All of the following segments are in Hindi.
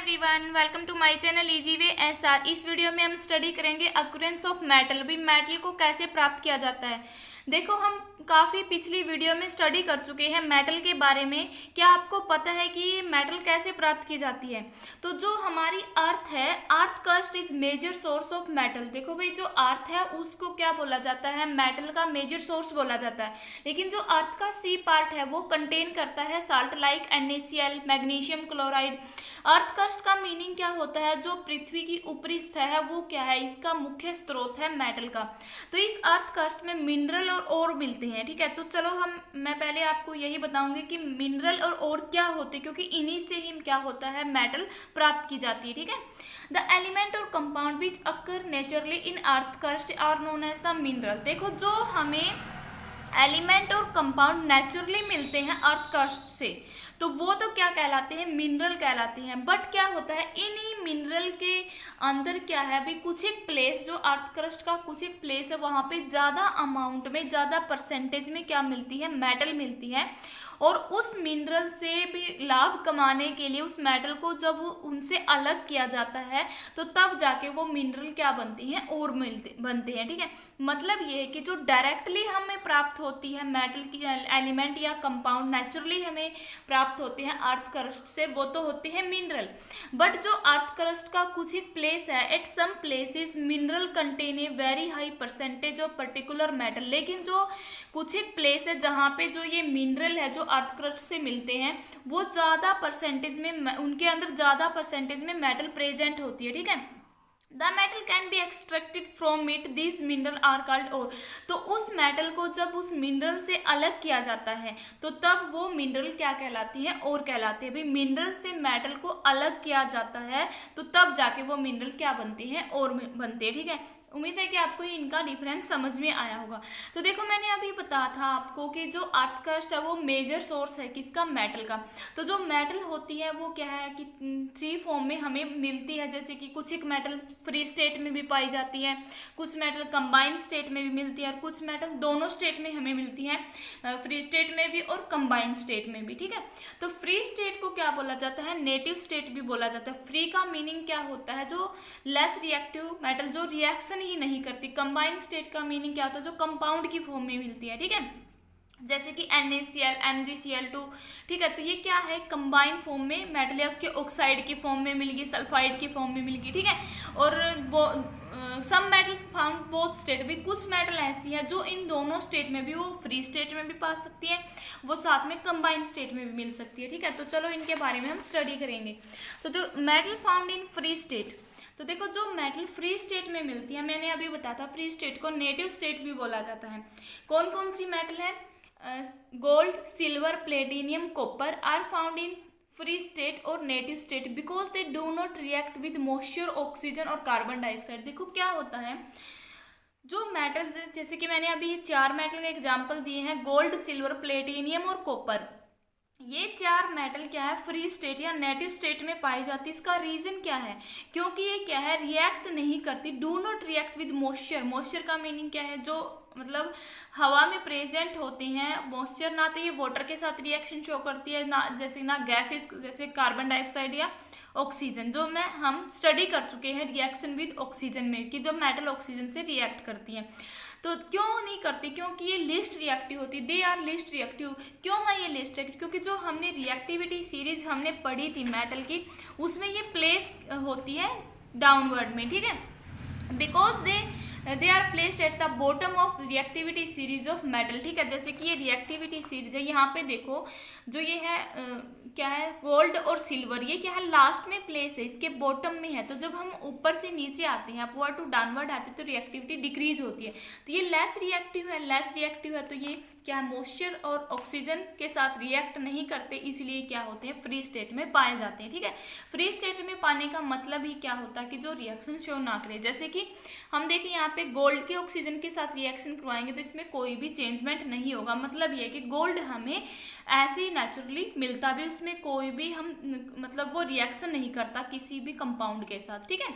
Everyone, welcome to my channel easy way SR. इस वीडियो में हम स्टडी करेंगे अक्यूरेंस ऑफ मेटल। भी मेटल को कैसे प्राप्त किया जाता है। देखो, हम काफ़ी पिछली वीडियो में स्टडी कर चुके हैं मेटल के बारे में। क्या आपको पता है कि मेटल कैसे प्राप्त की जाती है? तो जो हमारी अर्थ है, earth crust is major source of metal. देखो भाई, जो अर्थ है उसको क्या बोला जाता है? मेटल का मेजर सोर्स बोला जाता है। लेकिन जो अर्थ का सी पार्ट है वो कंटेन करता है salt like NaCl, magnesium chloride. Earth crust का मीनिंग क्या होता है? जो पृथ्वी की ऊपरी सतह है वो क्या है? इसका मुख्य स्रोत है मेटल का। तो इस अर्थ क्रस्ट में मिनरल और ओर मिलते हैं। ठीक है, तो चलो मैं पहले आपको यही बताऊंगी कि मिनरल और ओर क्या होते हैं, क्योंकि इन्हीं से ही क्या होता है, मेटल प्राप्त की जाती है। ठीक है, द एलिमेंट और compound which occur naturally in earth crust are known as the mineral. देखो, जो हमें एलिमेंट और कंपाउंड नेचुरली मिलते हैं अर्थ क्रस्ट से, तो वो तो क्या कहलाते हैं? मिनरल कहलाते हैं। बट क्या होता है, इन्हीं मिनरल के अंदर क्या है भी, कुछ एक प्लेस, जो अर्थ क्रस्ट का कुछ एक प्लेस है, वहां पे ज्यादा अमाउंट में, ज्यादा परसेंटेज में क्या मिलती है? मेटल मिलती है। और उस मिनरल से भी लाभ कमाने के लिए उस मेटल को जब उनसे अलग किया जाता है तो तब जाके वो मिनरल क्या बनती हैं? और बनते हैं। ठीक है, मतलब ये है कि जो डायरेक्टली हमें प्राप्त होती है मेटल की एलिमेंट या कंपाउंड नेचुरली हमें प्राप्त होते हैं अर्थ क्रस्ट से, वो तो होते हैं मिनरल। बट जो अर्थ क्रस्ट का कुछ एक प्लेस है, at some places mineral contain a very high percentage of particular metal. लेकिन जो कुछ एक प्लेस है जहाँ पे जो ये मिनरल है जो अर्थ क्रस्ट से मिलते हैं, वो ज्यादा परसेंटेज में, उनके अंदर ज्यादा परसेंटेज में मेटल प्रेजेंट होती है। ठीक है, the metal can be extracted from it, this mineral are called ore. तो उस मेटल को जब उस मिनरल से अलग किया जाता है तो तब वो मिनरल क्या कहलाती है? और कहलाती है। भाई, मिनरल से मेटल को अलग किया जाता है तो तब जाके वो मिनरल क्या बनते हैं? और बनते हैं। ठीक है, उम्मीद है कि आपको इनका डिफरेंस समझ में आया होगा। तो देखो, मैंने अभी बताया था आपको कि जो अर्थ क्रस्ट है वो मेजर सोर्स है किसका? मेटल का। तो जो मेटल होती है वो क्या है कि 3 फॉर्म में हमें मिलती है। जैसे कि कुछ एक मेटल फ्री स्टेट में भी पाई जाती है, कुछ मेटल कंबाइंड स्टेट में भी मिलती है, और कुछ मेटल दोनों स्टेट में हमें मिलती है, फ्री स्टेट में भी और कंबाइंड स्टेट में भी। ठीक है, तो फ्री स्टेट को क्या बोला जाता है? नेटिव स्टेट भी बोला जाता है। फ्री का मीनिंग क्या होता है? जो लेस रिएक्टिव मेटल, जो रिएक्शन ही नहीं करती। कंबाइंड स्टेट का मीनिंग क्या होता है? जो कंपाउंड की फॉर्म में मिलती है। ठीक है, जैसे कि NaCl, MgCl2। ठीक है, तो ये क्या है? कंबाइंड फॉर्म में मेटल है, उसके ऑक्साइड की फॉर्म में मिल गई, सल्फाइड की फॉर्म में मिल गई। ठीक है, और some metal found both state. भी कुछ मेटल ऐसी है जो इन दोनों स्टेट में भी, वो फ्री स्टेट में भी पा सकती है, वो साथ में कंबाइंड स्टेट में भी मिल सकती है। ठीक है, तो चलो इनके बारे में हम स्टडी करेंगे। तो metal found in free state, तो देखो, जो मेटल फ्री स्टेट में मिलती है, मैंने अभी बताया था फ्री स्टेट को नेटिव स्टेट भी बोला जाता है। कौन कौन सी मेटल है? Gold, silver, platinum, copper are found in free state और native state because they do not react with moisture, oxygen और कार्बन डाइऑक्साइड। देखो क्या होता है, जो मेटल, जैसे कि मैंने अभी 4 मेटल के एग्जाम्पल दिए हैं, गोल्ड, सिल्वर, प्लेटिनियम और कॉपर। ये 4 मेटल क्या है? फ्री स्टेट या नेटिव स्टेट में पाई जाती है। इसका रीजन क्या है? क्योंकि ये क्या है? रिएक्ट नहीं करती, do not react with moisture. Moisture का मीनिंग क्या है? जो मतलब हवा में प्रेजेंट होते हैं मॉइस्चर, ना तो ये वाटर के साथ रिएक्शन शो करती है, ना जैसे ना गैसेस, जैसे कार्बन डाइऑक्साइड या ऑक्सीजन, जो हम स्टडी कर चुके हैं रिएक्शन विद ऑक्सीजन में, कि जो मेटल ऑक्सीजन से रिएक्ट करती है। तो क्यों नहीं करती? क्योंकि ये लिस्ट रिएक्टिव होती है, दे आर लिस्ट रिएक्टिव। क्यों है ये लिस्ट रिएक्टिव? क्योंकि जो हमने रिएक्टिविटी सीरीज हमने पढ़ी थी मेटल की, उसमें ये प्लेस होती है डाउनवर्ड में। ठीक है, because they are placed at the bottom of reactivity series of metal. ठीक है, जैसे कि ये रिएक्टिविटी सीरीज है, यहाँ पे देखो जो ये है क्या है? गोल्ड और सिल्वर, ये क्या है? लास्ट में प्लेस है, इसके बॉटम में है। तो जब हम ऊपर से नीचे आते हैं, अपवर्ड टू डाउनवर्ड आते हैं, तो रिएक्टिविटी डिक्रीज होती है। तो ये लेस रिएक्टिव है, तो ये क्या? मॉइस्चर और ऑक्सीजन के साथ रिएक्ट नहीं करते, इसलिए क्या होते हैं? फ्री स्टेट में पाए जाते हैं। ठीक है, फ्री स्टेट में पाने का मतलब ही क्या होता है? कि जो रिएक्शन शो ना करे। जैसे कि हम देखें, यहाँ पे गोल्ड के ऑक्सीजन के साथ रिएक्शन करवाएंगे तो इसमें कोई भी चेंजमेंट नहीं होगा। मतलब ये कि गोल्ड हमें ऐसे ही नेचुरली मिलता भी, उसमें कोई भी मतलब वो रिएक्शन नहीं करता किसी भी कंपाउंड के साथ। ठीक है,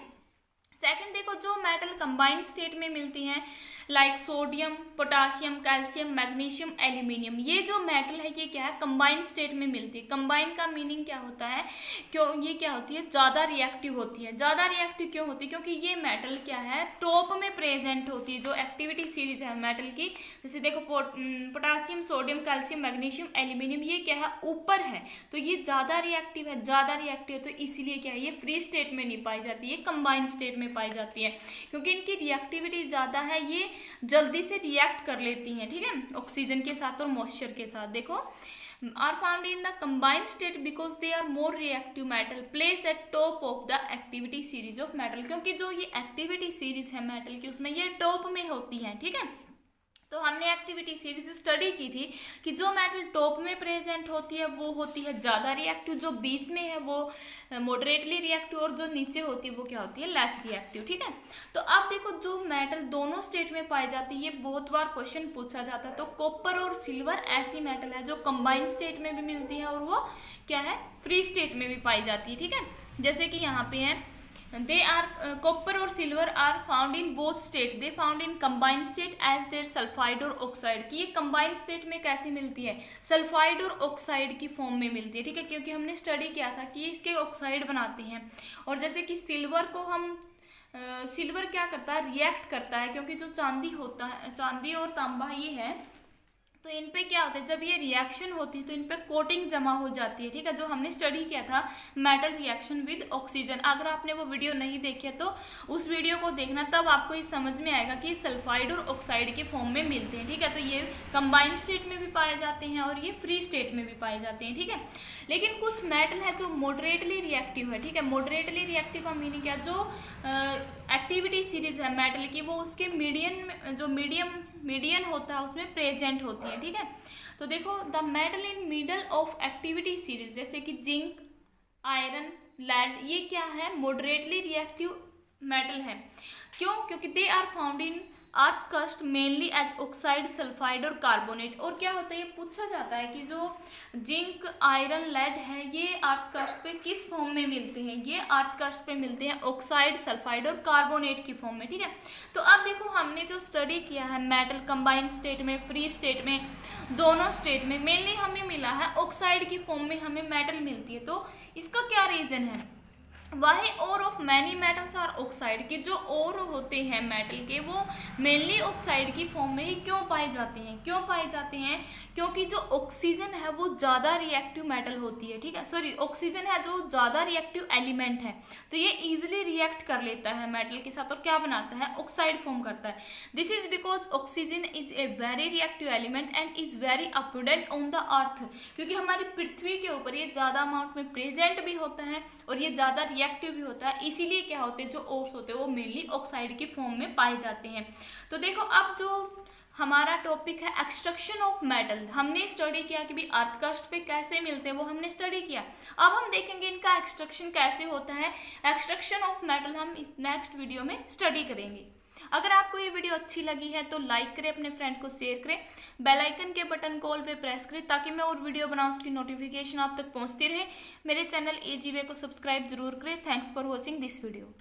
सेकंड देखो, जो मेटल कंबाइंड स्टेट में मिलती हैं, like sodium, potassium, calcium, magnesium, aluminium. ये जो मेटल है ये क्या है, कंबाइंड स्टेट में मिलती है। कंबाइन का मीनिंग क्या होता है, क्यों ये क्या होती है, ज़्यादा रिएक्टिव होती है। ज़्यादा रिएक्टिव क्यों होती है, क्योंकि ये मेटल क्या है, टॉप में प्रेजेंट होती है। जो एक्टिविटी सीरीज है मेटल की, जैसे देखो potassium, sodium, calcium, magnesium, aluminium, ये क्या है, ऊपर है, तो ये ज़्यादा रिएक्टिव है। ज़्यादा रिएक्टिव है तो इसीलिए क्या है, ये फ्री स्टेट में नहीं पाई जाती है, कंबाइंड स्टेट में पाई जाती है, क्योंकि इनकी रिएक्टिविटी ज़्यादा है, ये जल्दी से रिएक्ट कर लेती हैं, ठीक है, ऑक्सीजन के साथ और मॉइस्चर के साथ। देखो are found in the combined state because they are more reactive metal placed at top of the activity series of metal। क्योंकि जो ये एक्टिविटी सीरीज है मेटल की उसमें ये टॉप में होती है, ठीक है। तो हमने एक्टिविटी सीरीज स्टडी की थी कि जो मेटल टॉप में प्रेजेंट होती है वो होती है ज़्यादा रिएक्टिव, जो बीच में है वो मॉडरेटली रिएक्टिव, और जो नीचे होती है वो क्या होती है, लेस रिएक्टिव, ठीक है। तो अब देखो जो मेटल दोनों स्टेट में पाई जाती है, ये बहुत बार क्वेश्चन पूछा जाता है। तो कॉपर और सिल्वर ऐसी मेटल है जो कंबाइंड स्टेट में भी मिलती है और वो क्या है, फ्री स्टेट में भी पाई जाती है, ठीक है। जैसे कि यहाँ पे है, they are copper और silver are found in both state, they found in combined state as their sulfide और oxide। कि ये combined state में कैसे मिलती है, सल्फाइड और ऑक्साइड की फॉर्म में मिलती है, ठीक है, क्योंकि हमने स्टडी किया था कि इसके ऑक्साइड बनाते हैं। और जैसे कि सिल्वर को हम सिल्वर क्या करता है, रिएक्ट करता है, क्योंकि जो चांदी होता है, चांदी और तांबा ये है, तो इन पे क्या होता है, जब ये रिएक्शन होती है तो इन पे कोटिंग जमा हो जाती है, ठीक है, जो हमने स्टडी किया था मेटल रिएक्शन विद ऑक्सीजन। अगर आपने वो वीडियो नहीं देखी तो उस वीडियो को देखना, तब आपको ये समझ में आएगा कि सल्फाइड और ऑक्साइड के फॉर्म में मिलते हैं, ठीक है। तो ये कंबाइंड स्टेट में भी पाए जाते हैं और ये फ्री स्टेट में भी पाए जाते हैं, ठीक है। लेकिन कुछ मेटल है जो मॉडरेटली रिएक्टिव है, ठीक है। मॉडरेटली रिएक्टिव का मीनिंग क्या, जो एक्टिविटी सीरीज है मेटल की वो उसके मीडियन होता है उसमें प्रेजेंट होती है, ठीक है। तो देखो the metal in middle of activity series, जैसे कि जिंक, आयरन, लेड, ये क्या है, मॉडरेटली रिएक्टिव मेटल है। क्यों, क्योंकि they are found in earth crust mainly as oxide, sulphide और कार्बोनेट। और क्या होता है, ये पूछा जाता है कि जो जिंक, आयरन, लेड है ये अर्थ क्रस्ट पे किस फॉर्म में मिलते हैं, ये अर्थ क्रस्ट पे मिलते हैं ऑक्साइड, सल्फाइड और कार्बोनेट की फॉर्म में, ठीक है। तो अब देखो हमने जो स्टडी किया है मेटल कंबाइंड स्टेट में, फ्री स्टेट में, दोनों स्टेट में मेनली हमें मिला है ऑक्साइड की फॉर्म में हमें मेटल मिलती है। तो इसका क्या रीजन है, why ores of many metals are oxide, के जो और होते हैं मेटल के वो मेनली ऑक्साइड की फॉर्म में ही क्यों पाए जाते हैं, क्यों पाए जाते हैं, क्योंकि जो ऑक्सीजन है वो ज़्यादा रिएक्टिव मेटल होती है, ठीक है, सॉरी ऑक्सीजन है जो ज़्यादा रिएक्टिव एलिमेंट है, तो ये इजीली रिएक्ट कर लेता है मेटल के साथ और क्या बनाता है, ऑक्साइड फॉर्म करता है। This is because oxygen is a very reactive element and is very abundant on the earth, क्योंकि हमारी पृथ्वी के ऊपर ये ज़्यादा अमाउंट में प्रेजेंट भी होता है और ये ज़्यादा रिएक्टिव भी होता है, इसीलिए क्या होते हैं, जो ओर्स होते हैं वो मेनली ऑक्साइड की फॉर्म में पाए जाते हैं। तो देखो अब जो हमारा टॉपिक है एक्सट्रैक्शन ऑफ मेटल, हमने स्टडी किया कि भी अर्थ क्रस्ट पे कैसे मिलते हैं, वो हमने स्टडी किया। अब हम देखेंगे इनका एक्सट्रैक्शन कैसे होता है, एक्सट्रैक्शन ऑफ मेटल हम इस नेक्स्ट वीडियो में स्टडी करेंगे। अगर आपको ये वीडियो अच्छी लगी है तो लाइक करें, अपने फ्रेंड को शेयर करें, बेल आइकन के बटन कॉल पे प्रेस करें ताकि मैं और वीडियो बनाऊं उसकी नोटिफिकेशन आप तक पहुंचती रहे। मेरे चैनल एजीवे को सब्सक्राइब जरूर करें। Thanks for watching this video.